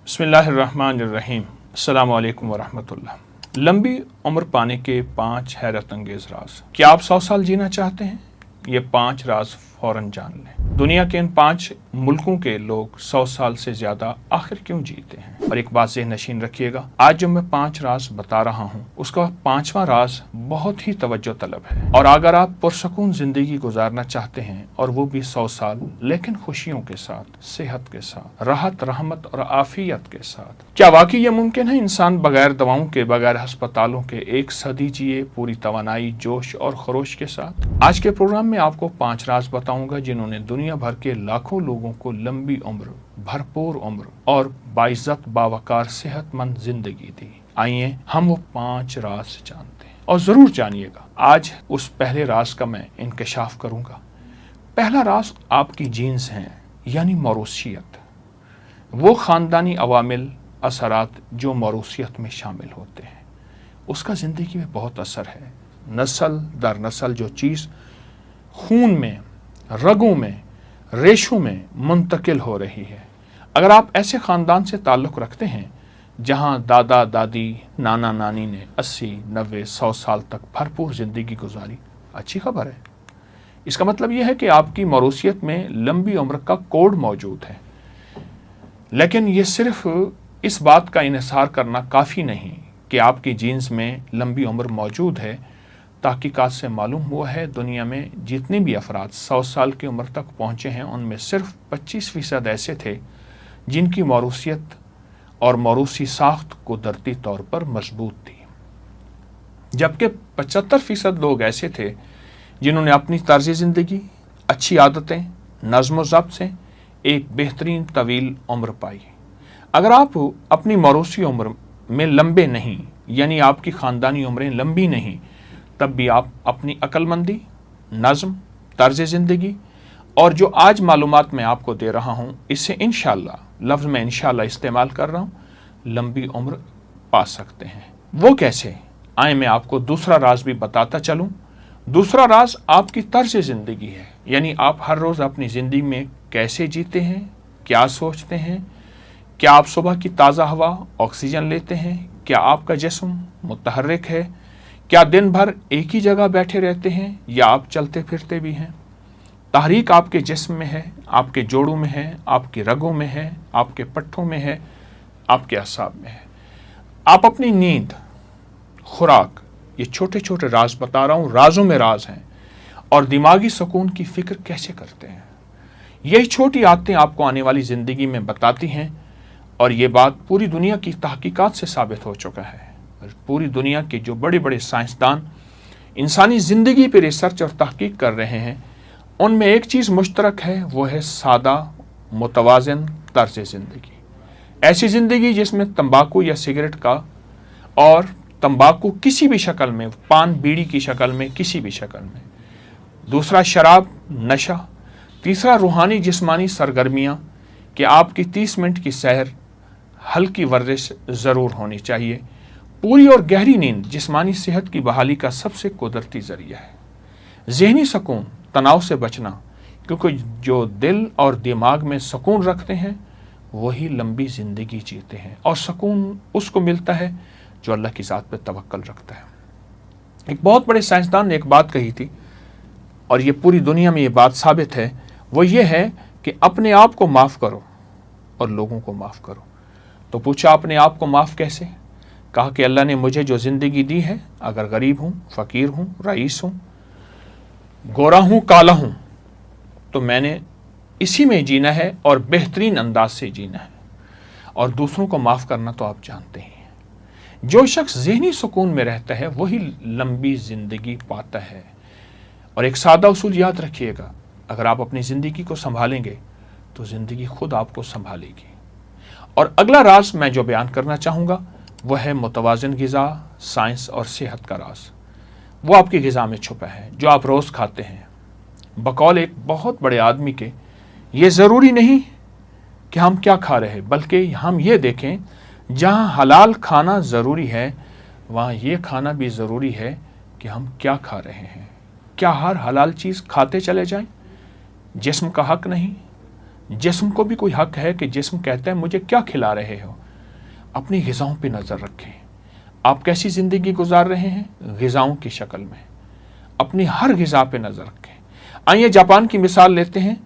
बिस्मिल्लाहिर्रहमानिर्रहीम। अस्सलामु अलैकुम वरहमतुल्लाह। लंबी उम्र पाने के 5 हैरत अंगेज राज। क्या आप 100 साल जीना चाहते हैं? ये 5 राज फौरन जान लें। दुनिया के इन 5 मुल्कों के लोग 100 साल से ज्यादा आखिर क्यों जीते हैं? और एक बात ज़हन नशीन रखिएगा, आज जो मैं 5 राज बता रहा हूँ उसका 5वां राज बहुत ही तवज्जो तलब है। और अगर आप पुरसकून जिंदगी गुजारना चाहते हैं और वो भी 100 साल, लेकिन खुशियों के साथ, सेहत के साथ, राहत रहमत और आफियत के साथ, क्या वाकई ये मुमकिन है इंसान बगैर दवाओं के, बगैर अस्पतालों के 1 सदी जिए पूरी तवानाई, जोश और खरोश के साथ? आज के प्रोग्राम में आपको 5 राज बताऊंगा जिन्होंने दुनिया भर के लाखों लोगों को लंबी उम्र, भरपूर उम्र और बाइज्जत बावकार सेहतमंद जिंदगी दी। आइए हम वो 5 राज जानते हैं और जरूर जानिएगा। आज उस पहले राज का मैं इंकशाफ करूंगा। पहला राज आपकी जीन्स हैं, यानी मौरूसियत। वो खानदानी अवामिल, असरात जो मौरूसियत में शामिल होते हैं, उसका जिंदगी में बहुत असर है। नस्ल दर नस्ल जो चीज़ खून में, रगों में, रेशों में मुंतकिल हो रही है, अगर आप ऐसे ख़ानदान से ताल्लुक़ रखते हैं जहां दादा दादी, नाना नानी ने 80, 90, 100 साल तक भरपूर ज़िंदगी गुजारी, अच्छी खबर है। इसका मतलब यह है कि आपकी मौरूसियत में लंबी उम्र का कोड मौजूद है। लेकिन ये सिर्फ इस बात का इन्हिसार करना काफ़ी नहीं कि आपकी जीन्स में लंबी उम्र मौजूद है। तहकीकात से मालूम हुआ है दुनिया में जितने भी अफराद 100 साल की उम्र तक पहुँचे हैं उनमें सिर्फ 25% ऐसे थे जिनकी मौरूसियत और मौरूसी साख्त कुदरती तौर पर मजबूत थी, जबकि 75% लोग ऐसे थे जिन्होंने अपनी तर्ज ज़िंदगी, अच्छी आदतें, नज़्म ज़ब्त से एक बेहतरीन तवील उम्र पाई। अगर आप अपनी मौरूसी उम्र में लंबे नहीं, यानी आपकी ख़ानदानी उम्रें लंबी नहीं, तब भी आप अपनी अक्लमंदी, नज़्म, तर्ज ज़िंदगी और जो आज मालूमात मैं आपको दे रहा हूँ, इससे इंशाअल्लाह, लफ्ज़ में इंशाअल्लाह इस्तेमाल कर रहा हूँ, लंबी उम्र पा सकते हैं। वो कैसे? आए मैं आपको दूसरा राज भी बताता चलूँ। दूसरा राज आपकी तर्ज ज़िंदगी है, यानी आप हर रोज़ अपनी ज़िंदगी में कैसे जीते हैं, क्या सोचते हैं, क्या आप सुबह की ताज़ा हवा, ऑक्सीजन लेते हैं, क्या आपका जिस्म मुतहर्रिक है, क्या दिन भर एक ही जगह बैठे रहते हैं या आप चलते फिरते भी हैं। तहरीक आपके जिस्म में है, आपके जोड़ों में है, आपकी रगों में है, आपके पट्ठों में है, आपके असाब में है। आप अपनी नींद, खुराक, ये छोटे छोटे राज बता रहा हूँ, राजों में राज हैं, और दिमागी सुकून की फ़िक्र कैसे करते हैं। यही छोटी आदतें आपको आने वाली ज़िंदगी में बताती हैं। और ये बात पूरी दुनिया की तहकीकात से साबित हो चुका है। पूरी दुनिया के जो बड़े बड़े साइंसदान इंसानी ज़िंदगी पर रिसर्च और तहकीक कर रहे हैं, उनमें एक चीज़ मुश्तरक है, वो है सादा मुतवाज़िन तर्ज ज़िंदगी। ऐसी ज़िंदगी जिसमें तंबाकू या सिगरेट का, और तंबाकू किसी भी शक्ल में, पान बीड़ी की शक्ल में, किसी भी शक्ल में। दूसरा शराब, नशा। तीसरा रूहानी जिस्मानी सरगर्मियाँ कि आपकी 30 मिनट की सैर, हल्की वर्जिश ज़रूर होनी चाहिए। पूरी और गहरी नींद जिस्मानी सेहत की बहाली का सबसे कुदरती ज़रिया है। ज़हनी सुकून, तनाव से बचना, क्योंकि जो दिल और दिमाग में सुकून रखते हैं वही लंबी ज़िंदगी जीते हैं, और सुकून उसको मिलता है जो अल्लाह की ज़ात पर तवक्कल रखता है। एक बहुत बड़े साइंसदान ने एक बात कही थी, और ये पूरी दुनिया में ये बात साबित है, वो ये है कि अपने आप को माफ़ करो और लोगों को माफ़ करो। तो पूछा अपने आप को माफ़ कैसे? कहा कि अल्लाह ने मुझे जो ज़िंदगी दी है, अगर गरीब हूँ, फ़कीर हूँ, रईस हूँ, गोरा हूँ, काला हूँ, तो मैंने इसी में जीना है और बेहतरीन अंदाज से जीना है। और दूसरों को माफ़ करना तो आप जानते ही हैं। जो शख्स ज़हनी सुकून में रहता है वही लंबी ज़िंदगी पाता है। और एक सादा उसूल याद रखिएगा, अगर आप अपनी ज़िंदगी को संभालेंगे तो ज़िंदगी खुद आपको संभालेगी। और अगला राज मैं जो बयान करना चाहूँगा वह है मुतवाज़िन ग़िज़ा, साइंस और सेहत का राज। वो आपकी ग़िज़ा में छुपा है जो आप रोज़ खाते हैं। बकौल एक बहुत बड़े आदमी के, ये ज़रूरी नहीं कि हम क्या खा रहे हैं, बल्कि हम ये देखें जहाँ हलाल खाना ज़रूरी है वहाँ ये खाना भी ज़रूरी है कि हम क्या खा रहे हैं। क्या हर हलाल चीज़ खाते चले जाएं? जिस्म का हक नहीं, जिस्म को भी कोई हक है कि जिस्म कहता है मुझे क्या खिला रहे हो। अपनी ग़िज़ाओं पे नज़र रखें। आप कैसी ज़िंदगी गुजार रहे हैं ग़िज़ाओं की शक्ल में। अपनी हर ग़िज़ा पे नज़र रखें। आइए जापान की मिसाल लेते हैं।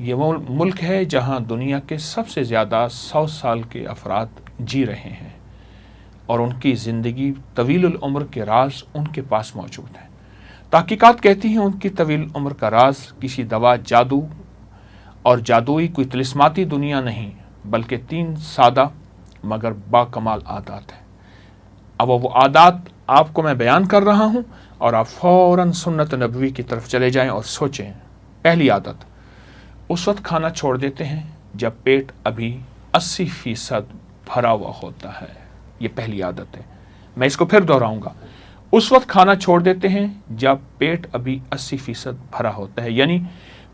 ये वो मुल्क है जहाँ दुनिया के सबसे ज़्यादा 100 साल के अफराद जी रहे हैं और उनकी ज़िंदगी तवील उम्र के राज उनके पास मौजूद हैं। तहकीकात कहती हैं उनकी तवील उम्र का राज किसी दवा, जादू और जादुई कोई तिलिस्माती दुनिया नहीं, बल्कि 3 सादा मगर बाकमाल आदात हैं। अब वो आदात आपको मैं बयान कर रहा हूँ और आप फ़ौरन सुन्नत नबवी की तरफ चले जाएं और सोचें। पहली आदत, उस वक्त खाना छोड़ देते हैं जब पेट अभी 80% भरा हुआ होता है। ये पहली आदत है। मैं इसको फिर दोहराऊंगा। उस वक्त खाना छोड़ देते हैं जब पेट अभी 80% भरा होता है, यानी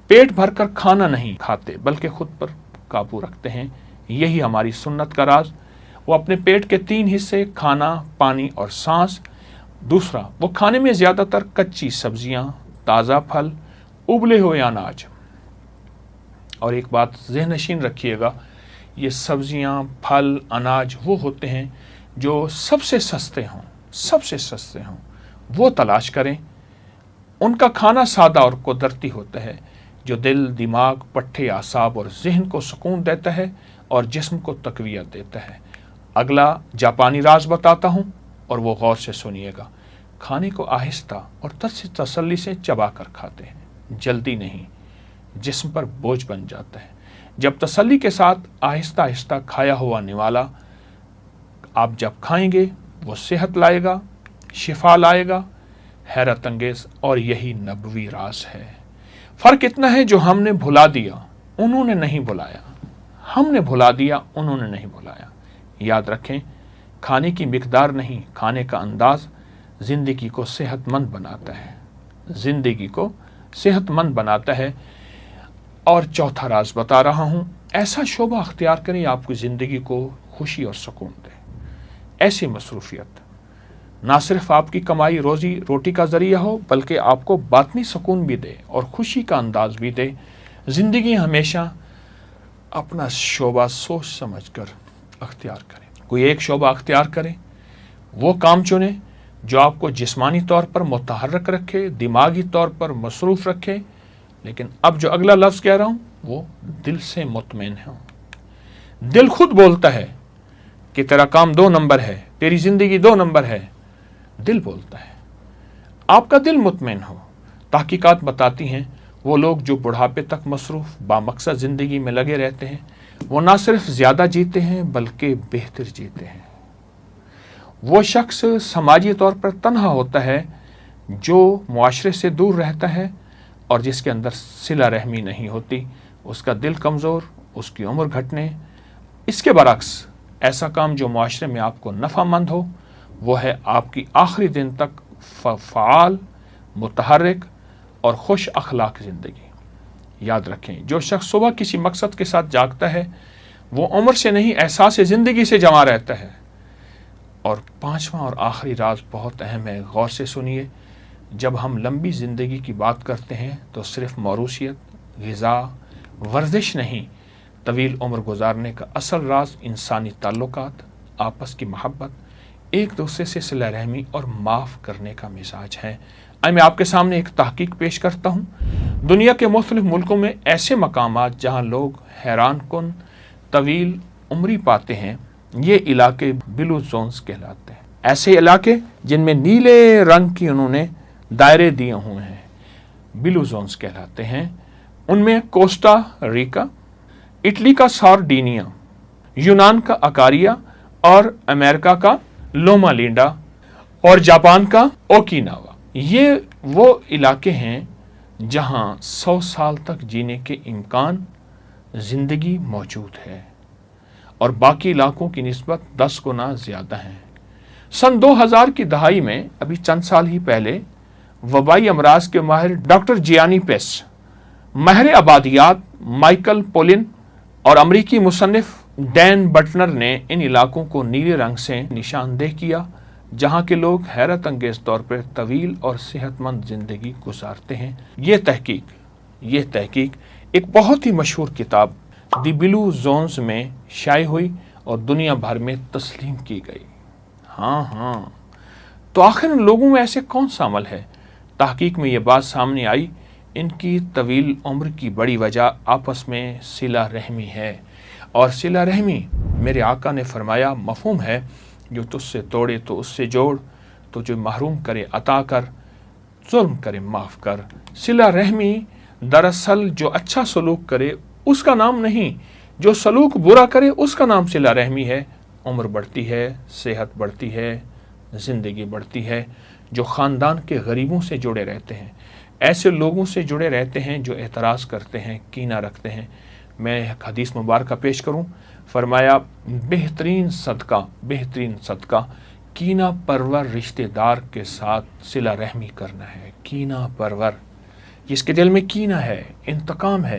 पेट भरकर खाना नहीं खाते बल्कि खुद पर काबू रखते हैं। यही हमारी सुन्नत का राज। वो अपने पेट के 3 हिस्से, खाना, पानी और सांस। दूसरा, वो खाने में ज़्यादातर कच्ची सब्जियां, ताज़ा फल, उबले हुए अनाज। और एक बात ज़हन-नशीन रखिएगा, ये सब्जियां, फल, अनाज वो होते हैं जो सबसे सस्ते हों, वो तलाश करें। उनका खाना सादा और कुदरती होता है जो दिल, दिमाग, पट्टे, आसाब और जहन को सुकून देता है और जिस्म को तक़वियत देता है। अगला जापानी राज बताता हूँ और वो गौर से सुनिएगा। खाने को आहिस्ता और तसल्ली से चबा कर खाते हैं, जल्दी नहीं, जिस्म पर बोझ बन जाता है। जब तसल्ली के साथ आहिस्ता आहिस्ता खाया हुआ निवाला आप जब खाएंगे वो सेहत लाएगा, शिफा लाएगा, हैरत अंगेज। और यही नबवी राज है। फ़र्क इतना है जो हमने भुला दिया, उन्होंने नहीं भुलाया। हमने भुला दिया, उन्होंने नहीं भुलाया। याद रखें, खाने की मिकदार नहीं, खाने का अंदाज ज़िंदगी को सेहतमंद बनाता है, ज़िंदगी को सेहतमंद बनाता है। और चौथा राज बता रहा हूँ, ऐसा शोबा अख्तियार करें आपकी ज़िंदगी को खुशी और सुकून दे। ऐसी मसरूफियत ना सिर्फ आपकी कमाई रोज़ी रोटी का ज़रिया हो, बल्कि आपको बातनी सुकून भी दे और खुशी का अंदाज भी दे। ज़िंदगी हमेशा अपना शोबा सोच समझ कर अख्तियार करें। कोई एक शोबा अख्तियार करें, वो काम चुने जो आपको जिस्मानी तौर पर मुतहर्रिक रखे, दिमागी तौर पर मसरूफ़ रखे। लेकिन अब जो अगला लफ्ज़ कह रहा हूँ वो दिल से मुतमईन हो। दिल खुद बोलता है कि तेरा काम 2 नंबर है, तेरी ज़िंदगी 2 नंबर है। दिल बोलता है, आपका दिल मुतमईन हो। तहकीकात बताती हैं वो लोग जो बुढ़ापे तक मसरूफ़ बामकसद ज़िंदगी में लगे रहते हैं, वो ना सिर्फ ज़्यादा जीते हैं बल्कि बेहतर जीते हैं। वो शख्स समाजी तौर पर तन्हा होता है जो मुआशरे से दूर रहता है और जिसके अंदर सिला रहमी नहीं होती। उसका दिल कमज़ोर, उसकी उम्र घटने। इसके बरक्स ऐसा काम जो मुआशरे में आपको नफ़ामंद हो, वो है आपकी आखिरी दिन तक फ़आल, मुतहर्रिक और खुश अखलाक ज़िंदगी। याद रखें, जो शख्स सुबह किसी मकसद के साथ जागता है वो उम्र से नहीं, एहसास ज़िंदगी से जमा रहता है। और 5वां और आखिरी राज बहुत अहम है, गौर से सुनिए। जब हम लंबी ज़िंदगी की बात करते हैं तो सिर्फ मौरूसियत, ग़िज़ा, वर्जिश नहीं, तवील उम्र गुजारने का असल राज इंसानी ताल्लुकात, आपस की मोहब्बत, एक दूसरे से सिला रहमी और माफ़ करने का मिजाज है। मैं आपके सामने एक तहकीक पेश करता हूँ। दुनिया के मुख्तलिफ मुल्कों में ऐसे मकामात जहाँ लोग हैरान कुन तवील उम्री पाते हैं, ये इलाके ब्लू जोन्स कहलाते हैं। ऐसे इलाके जिनमें नीले रंग की उन्होंने दायरे दिए हुए हैं, ब्लू जोन्स कहलाते हैं। उनमें कोस्टा रिका, इटली का सार्डिनिया, यूनान का अकारिया और अमेरिका का लोमा लिंडा और जापान का ओकिनावा। ये वो इलाके हैं जहां 100 साल तक जीने के इम्कान ज़िंदगी मौजूद है और बाकी इलाकों की निस्बत 10 गुना ज़्यादा है। सन 2000 की दहाई में, अभी चंद साल ही पहले, वबाई अमराज के माहिर डॉक्टर जियानी पेस, माहिर आबादियात माइकल पोलिन और अमरीकी मुसन्निफ डैन बटनर ने इन इलाकों को नीले रंग से निशानदेह किया जहाँ के लोग हैरत अंगेज तौर पर तवील और सेहतमंद ज़िंदगी गुजारते हैं। ये तहकीक एक बहुत ही मशहूर किताब दी ब्लू जोन्स में शाये हुई और दुनिया भर में तस्लीम की गई। हाँ, तो आखिर इन लोगों में ऐसे कौन सा अमल है? तहकीक में ये बात सामने आई, इनकी तवील उम्र की बड़ी वजह आपस में सिला रहमी है। और सिला रहमी, मेरे आका ने फरमाया, मफहूम है, जो तुझसे तोड़े तो उससे जोड़, तो जो महरूम करे अता कर, जुल्म करे माफ़ कर। सिला रहमी दरअसल जो अच्छा सलूक करे उसका नाम नहीं, जो सलूक बुरा करे उसका नाम सिला रहमी है। उम्र बढ़ती है, सेहत बढ़ती है, ज़िंदगी बढ़ती है। जो ख़ानदान के गरीबों से जुड़े रहते हैं, ऐसे लोगों से जुड़े रहते हैं जो एतराज़ करते हैं, कीना रखते हैं। मैं एक हदीस मुबारक पेश करूं, फरमाया, बेहतरीन सदका कीना परवर रिश्तेदार के साथ सिला रहमी करना है। कीना परवर, जिसके दिल में कीना है, इंतकाम है,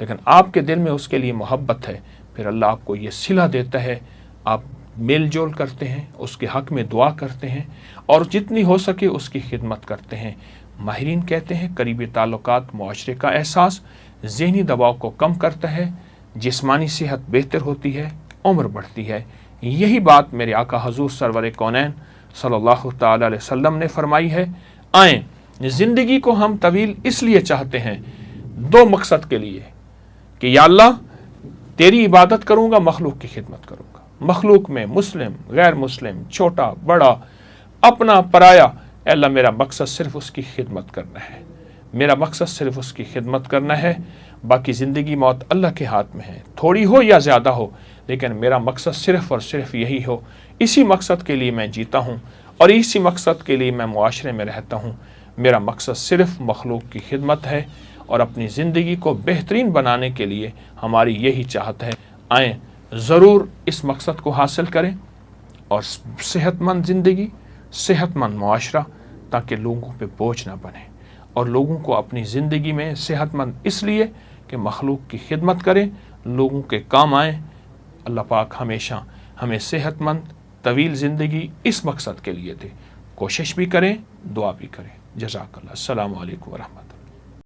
लेकिन आपके दिल में उसके लिए मोहब्बत है, फिर अल्लाह आपको ये सिला देता है। आप मेल जोल करते हैं, उसके हक़ में दुआ करते हैं और जितनी हो सके उसकी खिदमत करते हैं। माहिरीन कहते हैं करीबी ताल्लुकात मुआशरे का एहसास, ज़हनी दबाव को कम करता है, जिस्मानी सेहत बेहतर होती है, उम्र बढ़ती है। यही बात मेरे आका हजूर सरवर कौनैन सल्लल्लाहु तआला अलैहि वसल्लम ने फरमाई है। आएँ, ज़िंदगी को हम तवील इसलिए चाहते हैं, दो मकसद के लिए, कि या अल्लाह तेरी इबादत करूँगा, मखलूक की खिदमत करूँगा। मखलूक में मुस्लिम, गैर मुस्लिम, छोटा बड़ा, अपना पराया, अल्लाह मेरा मकसद सिर्फ उसकी खिदमत करना है, मेरा मकसद सिर्फ उसकी खिदमत करना है। बाकी ज़िंदगी मौत अल्लाह के हाथ में है, थोड़ी हो या ज़्यादा हो, लेकिन मेरा मकसद सिर्फ और सिर्फ यही हो। इसी मकसद के लिए मैं जीता हूँ और इसी मकसद के लिए मैं मुआशरे में रहता हूँ। मेरा मकसद सिर्फ मखलूक की खिदमत है और अपनी ज़िंदगी को बेहतरीन बनाने के लिए हमारी यही चाहत है। आएँ, ज़रूर इस मकसद को हासिल करें और सेहतमंद ज़िंदगी, सेहतमंद मुआशरा, ताकि लोगों पे बोझ ना बने और लोगों को अपनी ज़िंदगी में सेहतमंद इसलिए कि मखलूक की खिदमत करें, लोगों के काम आएँ। अल्लाह पाक हमेशा हमें सेहतमंद तवील ज़िंदगी इस मकसद के लिए दे। कोशिश भी करें, दुआ भी करें। जज़ाकल्लाह। अस्सलामु अलैकुम व रहमतुल्लाह।